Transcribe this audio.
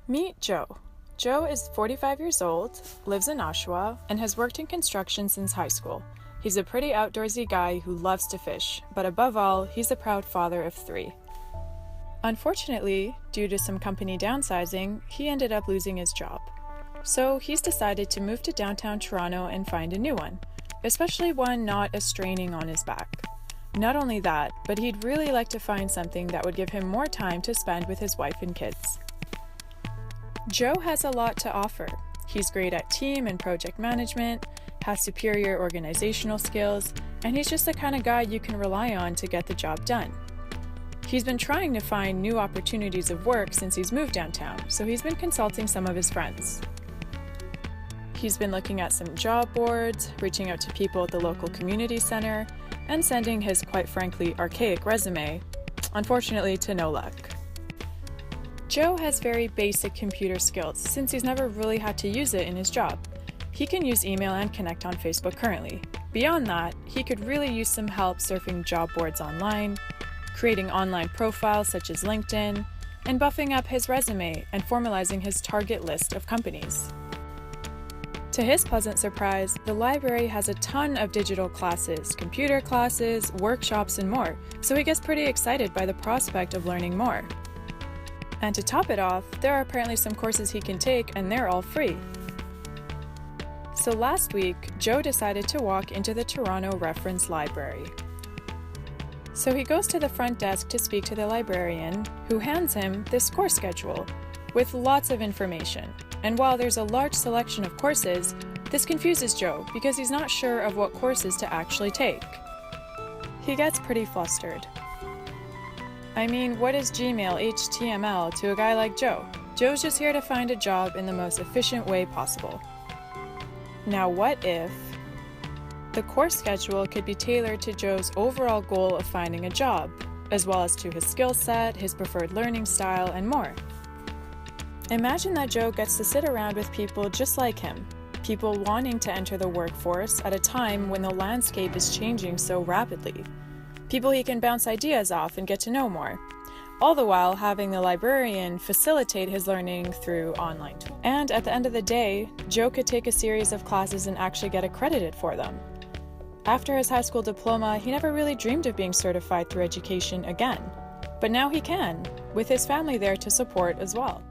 Meet Joe. Joe is 45 years old, lives in Oshawa, and has worked in construction since high school. He's a pretty outdoorsy guy who loves to fish, but above all, he's a proud father of 3. Unfortunately, due to some company downsizing, he ended up losing his job. So he's decided to move to downtown Toronto and find a new one, especially one not as straining on his back. Not only that, but he'd really like to find something that would give him more time to spend with his wife and kids. Joe has a lot to offer. He's great at team and project management, has superior organizational skills, and he's just the kind of guy you can rely on to get the job done. He's been trying to find new opportunities of work since he's moved downtown, so he's been consulting some of his friends. He's been looking at some job boards, reaching out to people at the local community center, and sending his, quite frankly, archaic resume, unfortunately to no luck. Joe has very basic computer skills since he's never really had to use it in his job. He can use email and connect on Facebook currently. Beyond that, he could really use some help surfing job boards online, creating online profiles such as LinkedIn, and buffing up his resume and formalizing his target list of companies. To his pleasant surprise, the library has a ton of digital classes, computer classes, workshops, and more, so he gets pretty excited by the prospect of learning more. And to top it off, there are apparently some courses he can take, and they're all free. So last week, Joe decided to walk into the Toronto Reference Library. So he goes to the front desk to speak to the librarian, who hands him this course schedule with lots of information. And while there's a large selection of courses, this confuses Joe because he's not sure of what courses to actually take. He gets pretty flustered. I mean, what is Gmail HTML to a guy like Joe? Joe's just here to find a job in the most efficient way possible. Now what if the course schedule could be tailored to Joe's overall goal of finding a job, as well as to his skill set, his preferred learning style, and more? Imagine that Joe gets to sit around with people just like him, people wanting to enter the workforce at a time when the landscape is changing so rapidly, people he can bounce ideas off and get to know more, all the while having the librarian facilitate his learning through online tools. And at the end of the day, Joe could take a series of classes and actually get accredited for them. After his high school diploma, he never really dreamed of being certified through education again, but now he can, with his family there to support as well.